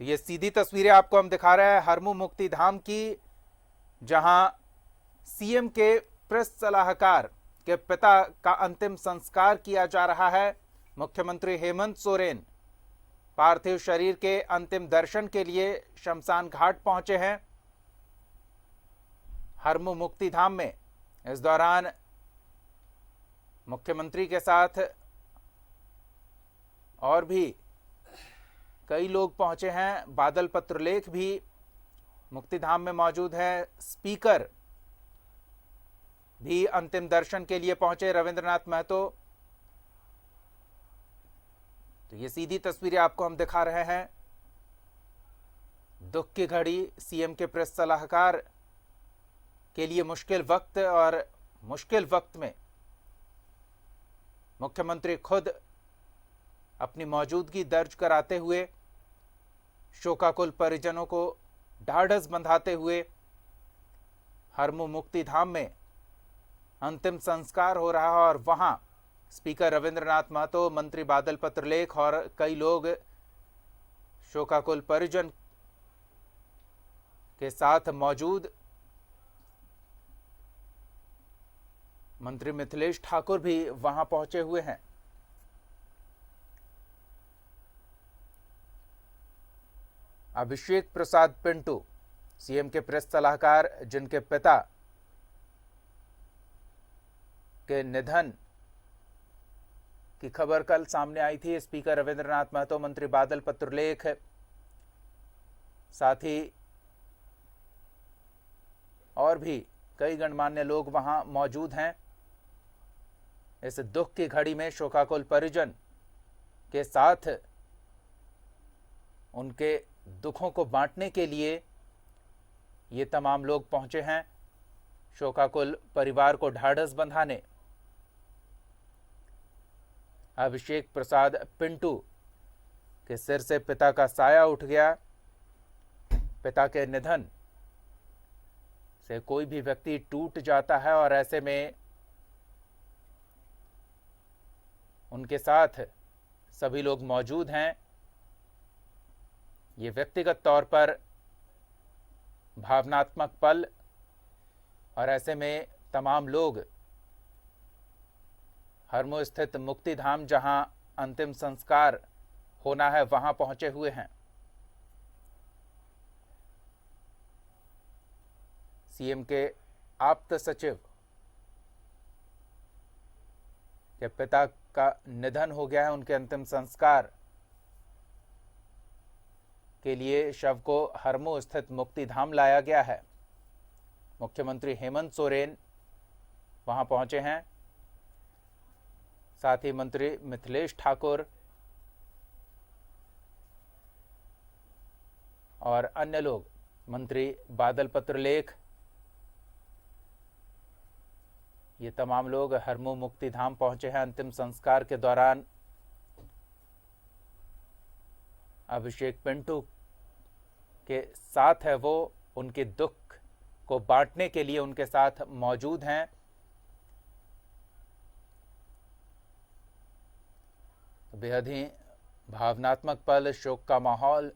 तो ये सीधी तस्वीरें आपको हम दिखा रहे हैं हरमू मुक्ति धाम की, जहां सीएम के प्रेस सलाहकार के पिता का अंतिम संस्कार किया जा रहा है। मुख्यमंत्री हेमंत सोरेन पार्थिव शरीर के अंतिम दर्शन के लिए शमशान घाट पहुंचे हैं हरमू मुक्ति धाम में। इस दौरान मुख्यमंत्री के साथ और भी कई लोग पहुंचे हैं। बादल पत्रलेख भी मुक्तिधाम में मौजूद है। स्पीकर भी अंतिम दर्शन के लिए पहुंचे, रविंद्रनाथ महतो। तो ये सीधी तस्वीरें आपको हम दिखा रहे हैं। दुख की घड़ी, सीएम के प्रेस सलाहकार के लिए मुश्किल वक्त, और मुश्किल वक्त में मुख्यमंत्री खुद अपनी मौजूदगी दर्ज कराते हुए शोकाकुल परिजनों को ढाढ़स बंधाते हुए हरमू मुक्ति धाम में अंतिम संस्कार हो रहा है। और वहां स्पीकर रविंद्रनाथ महतो, मंत्री बादल पत्रलेख और कई लोग शोकाकुल परिजन के साथ मौजूद। मंत्री मिथिलेश ठाकुर भी वहां पहुंचे हुए हैं। अभिषेक प्रसाद पिंटू, सीएम के प्रेस सलाहकार, जिनके पिता के निधन की खबर कल सामने आई थी। स्पीकर रविंद्रनाथ महतो, मंत्री बादल पत्रलेख, साथ ही और भी कई गणमान्य लोग वहां मौजूद हैं। इस दुख की घड़ी में शोकाकुल परिजन के साथ उनके दुखों को बांटने के लिए ये तमाम लोग पहुंचे हैं, शोकाकुल परिवार को ढाढ़स बंधाने। अभिषेक प्रसाद पिंटू के सिर से पिता का साया उठ गया। पिता के निधन से कोई भी व्यक्ति टूट जाता है, और ऐसे में उनके साथ सभी लोग मौजूद हैं। ये व्यक्तिगत तौर पर भावनात्मक पल, और ऐसे में तमाम लोग हरमू स्थित मुक्ति धाम, जहां अंतिम संस्कार होना है, वहां पहुंचे हुए हैं। सीएम के आप्त सचिव के पिता का निधन हो गया है। उनके अंतिम संस्कार के लिए शव को हरमू स्थित मुक्ति धाम लाया गया है। मुख्यमंत्री हेमंत सोरेन वहां पहुंचे हैं, साथ ही मंत्री मिथिलेश ठाकुर और अन्य लोग, मंत्री बादल पत्रलेख, ये तमाम लोग हरमू मुक्ति धाम पहुंचे हैं। अंतिम संस्कार के दौरान अभिषेक पिंटू के साथ है, वो उनके दुख को बांटने के लिए उनके साथ मौजूद हैं। बेहद ही भावनात्मक पल, शोक का माहौल।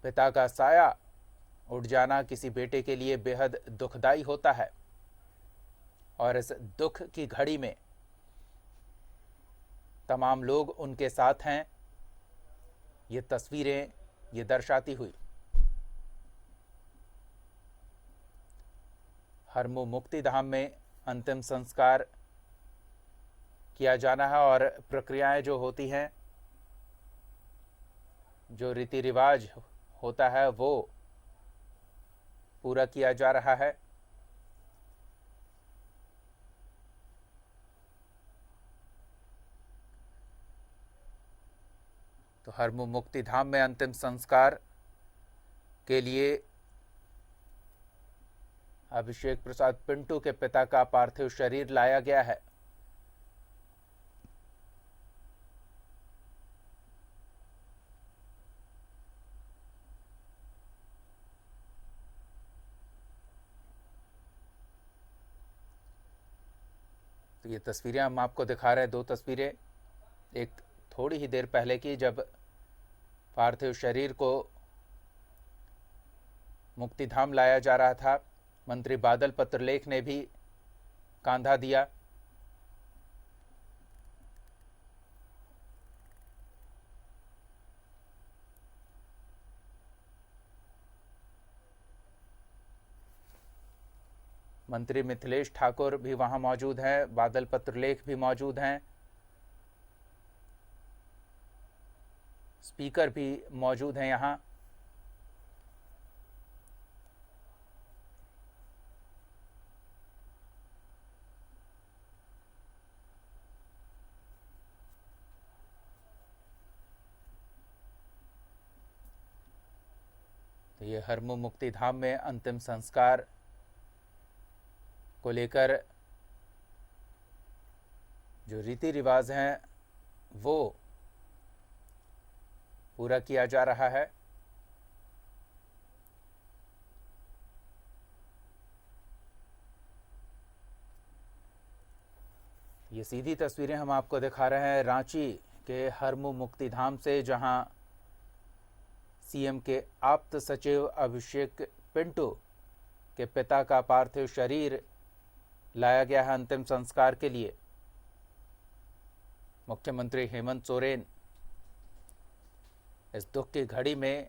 पिता का साया उठ जाना किसी बेटे के लिए बेहद दुखदाई होता है, और इस दुख की घड़ी में तमाम लोग उनके साथ हैं, ये तस्वीरें ये दर्शाती हुई। हरमू मुक्ति धाम में अंतिम संस्कार किया जाना है, और प्रक्रियाएं जो होती हैं, जो रीति रिवाज होता है, वो पूरा किया जा रहा है। तो हरमू मुक्ति धाम में अंतिम संस्कार के लिए अभिषेक प्रसाद पिंटू के पिता का पार्थिव शरीर लाया गया है। तो ये तस्वीरें हम आपको दिखा रहे हैं, दो तस्वीरें। एक थोड़ी ही देर पहले की, जब पार्थिव शरीर को मुक्तिधाम लाया जा रहा था। मंत्री बादल पत्रलेख ने भी कांधा दिया। मंत्री मिथिलेश ठाकुर भी वहां मौजूद हैं, बादल पत्रलेख भी मौजूद हैं, स्पीकर भी मौजूद हैं यहां। तो ये हरमू मुक्तिधाम में अंतिम संस्कार को लेकर जो रीति रिवाज हैं वो पूरा किया जा रहा है। ये सीधी तस्वीरें हम आपको दिखा रहे हैं रांची के हरमू मुक्तिधाम से, जहां सीएम के आप्त सचिव अभिषेक पिंटू के पिता का पार्थिव शरीर लाया गया है अंतिम संस्कार के लिए। मुख्यमंत्री हेमंत सोरेन इस दुख की घड़ी में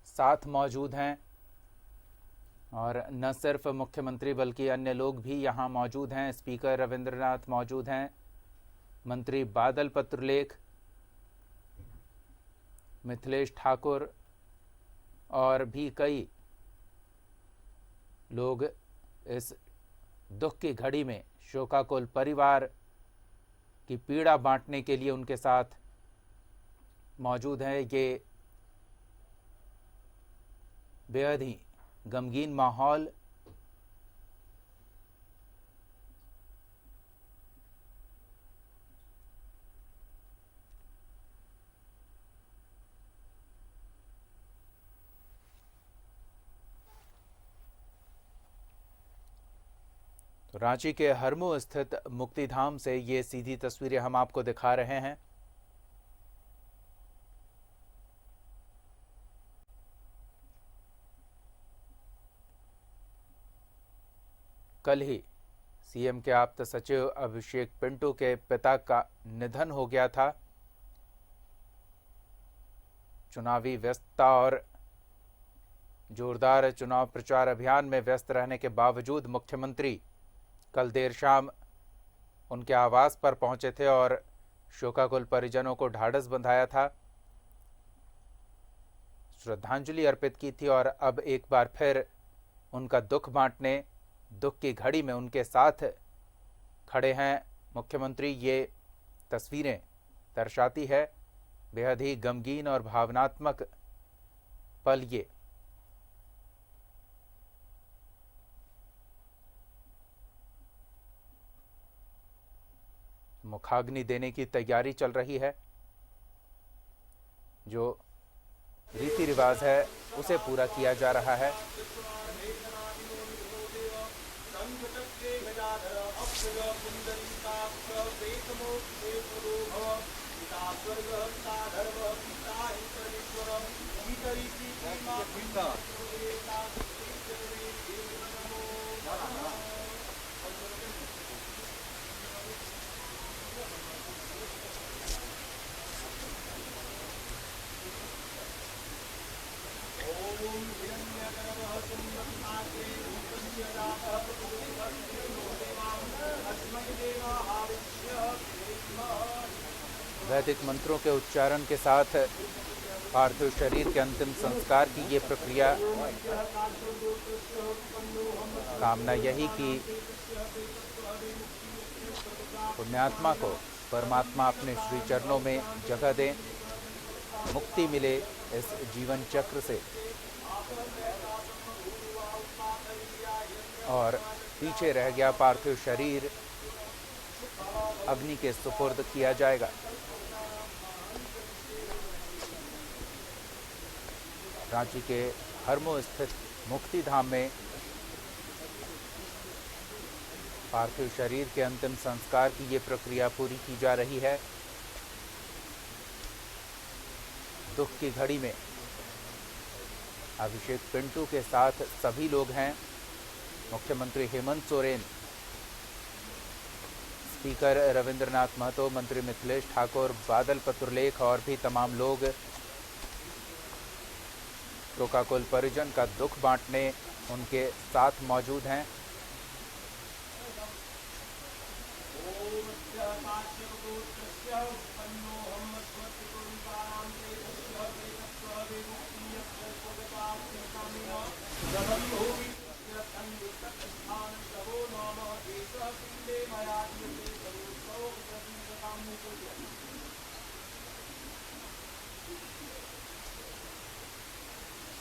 साथ मौजूद हैं, और न सिर्फ मुख्यमंत्री बल्कि अन्य लोग भी यहां मौजूद हैं। स्पीकर रविंद्रनाथ मौजूद हैं, मंत्री बादल पत्रलेख, मिथिलेश ठाकुर और भी कई लोग इस दुख की घड़ी में शोकाकुल परिवार की पीड़ा बांटने के लिए उनके साथ मौजूद हैं। ये बेहद ही गमगीन माहौल तो रांची के हरमू स्थित मुक्तिधाम से ये सीधी तस्वीरें हम आपको दिखा रहे हैं। कल ही सीएम के आप्त सचिव अभिषेक पिंटू के पिता का निधन हो गया था। चुनावी व्यस्तता और जोरदार चुनाव प्रचार अभियान में व्यस्त रहने के बावजूद मुख्यमंत्री कल देर शाम उनके आवास पर पहुंचे थे और शोकाकुल परिजनों को ढाढ़स बंधाया था, श्रद्धांजलि अर्पित की थी, और अब एक बार फिर उनका दुख बांटने, दुख की घड़ी में उनके साथ खड़े हैं मुख्यमंत्री। ये तस्वीरें दर्शाती है बेहद ही गमगीन और भावनात्मक पल। ये मुखाग्नि देने की तैयारी चल रही है। जो रीति रिवाज है उसे पूरा किया जा रहा है। वैदिक मंत्रों के उच्चारण के साथ पार्थिव शरीर के अंतिम संस्कार की ये प्रक्रिया, कामना यही कि पुण्यात्मा को परमात्मा अपने श्री चरणों में जगह दें, मुक्ति मिले इस जीवन चक्र से, और पीछे रह गया पार्थिव शरीर अग्नि के सुपुर्द किया जाएगा। रांची के हरमू स्थित मुक्तिधाम में पार्थिव शरीर के अंतिम संस्कार की ये प्रक्रिया पूरी की जा रही है। दुख की घड़ी में अभिषेक पिंटू के साथ सभी लोग हैं। मुख्यमंत्री हेमंत सोरेन, स्पीकर रविंद्रनाथ महतो, मंत्री मिथिलेश ठाकुर, बादल पत्रलेख और भी तमाम लोग शोकाकुल परिजन का दुख बांटने उनके साथ मौजूद हैं।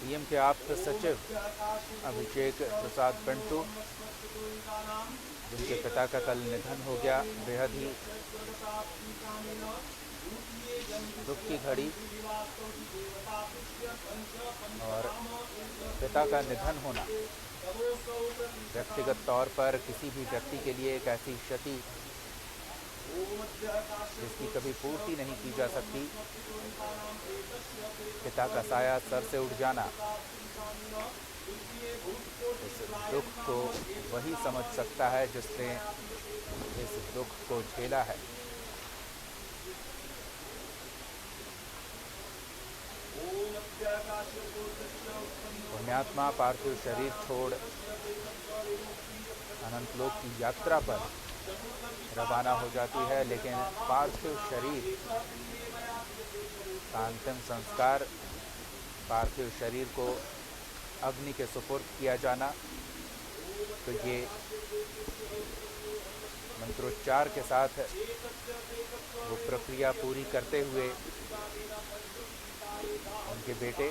सीएम के आप्त सचिव अभिषेक प्रसाद पिंटू, जिनके पिता का कल निधन हो गया, बेहद ही दुख की घड़ी और पिता का निधन होना व्यक्तिगत तौर पर किसी भी व्यक्ति के लिए एक ऐसी क्षति जिसकी कभी पूर्ति नहीं की जा सकती। पिता का साया सर से उठ जाना, इस दुख को वही समझ सकता है जिसने इस दुख को झेला है। पुण्यात्मा पार्थिव शरीर छोड़ अनंत लोक की यात्रा पर रवाना हो जाती है, लेकिन पार्थिव शरीर का अंतिम संस्कार, पार्थिव शरीर को अग्नि के सुपुर्द किया जाना, तो ये मंत्रोच्चार के साथ वो प्रक्रिया पूरी करते हुए उनके बेटे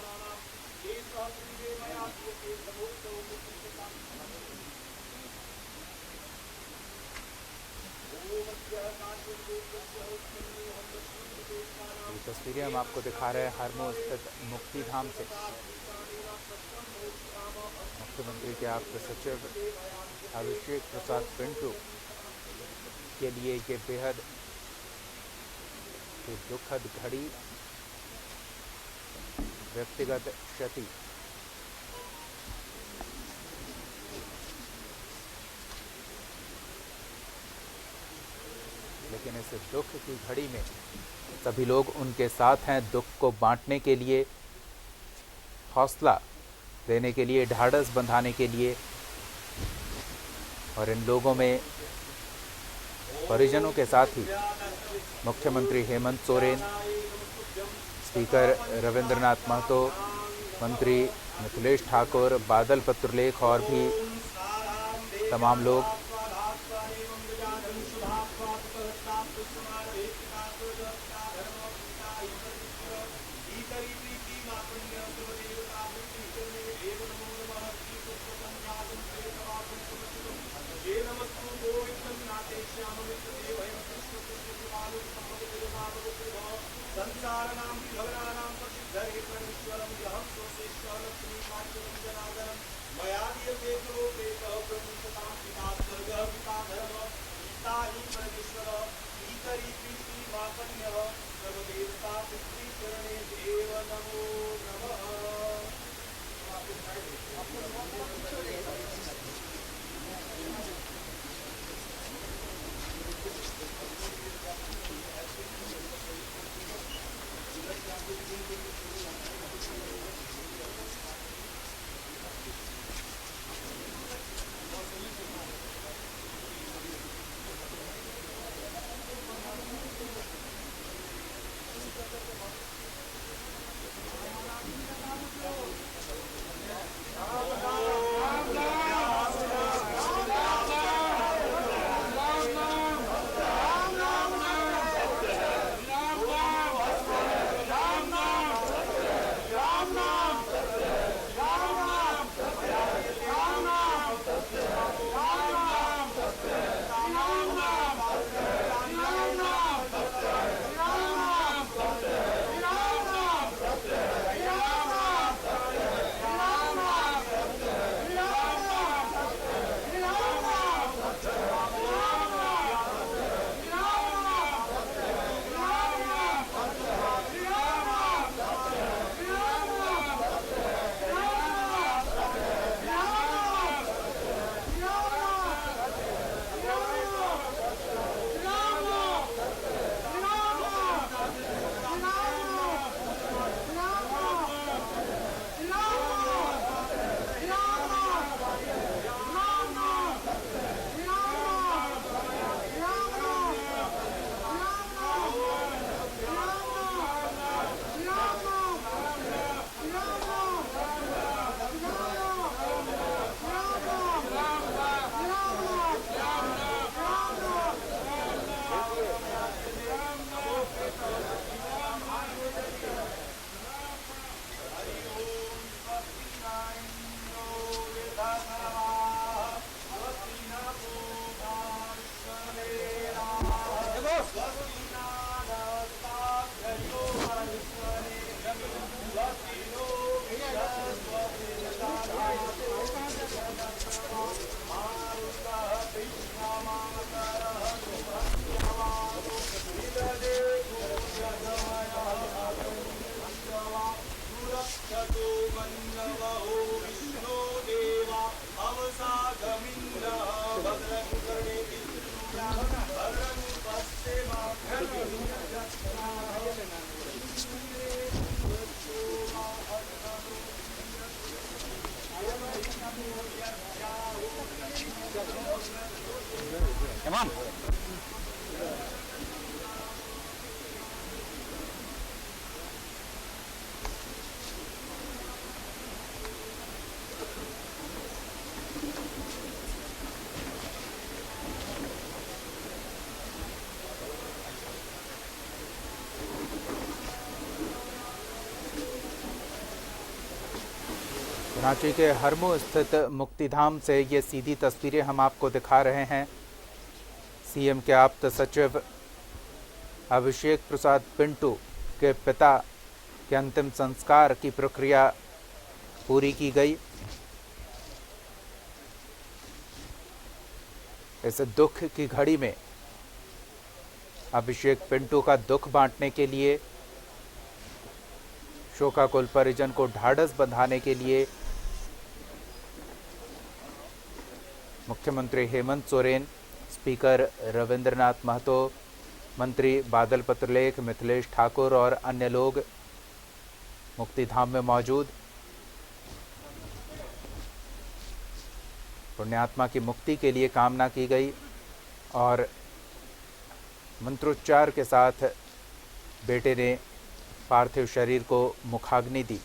ये तस्वीरें हम आपको दिखा रहे हैं हरमो स्थित मुक्तिधाम से। मुख्यमंत्री के आप्त सचिव अभिषेक प्रसाद पिंटू के लिए ये बेहद दुखद घड़ी, व्यक्तिगत क्षति। लेकिन इस दुख की घड़ी में सभी लोग उनके साथ हैं, दुख को बांटने के लिए, हौसला देने के लिए, ढाढ़स बंधाने के लिए। और इन लोगों में परिजनों के साथ ही मुख्यमंत्री हेमंत सोरेन, स्पीकर रविंद्रनाथ महतो, मंत्री मिथिलेश ठाकुर, बादल पत्रलेख और भी तमाम लोग। इमाम रांची के हरमू स्थित मुक्तिधाम से ये सीधी तस्वीरें हम आपको दिखा रहे हैं। सीएम के आप्त सचिव अभिषेक प्रसाद पिंटू के पिता के अंतिम संस्कार की प्रक्रिया पूरी की गई। इस दुख की घड़ी में अभिषेक पिंटू का दुख बांटने के लिए, शोकाकुल परिजन को ढाढ़स बंधाने के लिए मुख्यमंत्री हेमंत सोरेन, स्पीकर रविंद्रनाथ महतो, मंत्री बादल पत्रलेख, मिथिलेश ठाकुर और अन्य लोग मुक्तिधाम में मौजूद। पुण्यात्मा की मुक्ति के लिए कामना की गई और मंत्रोच्चार के साथ बेटे ने पार्थिव शरीर को मुखाग्नि दी।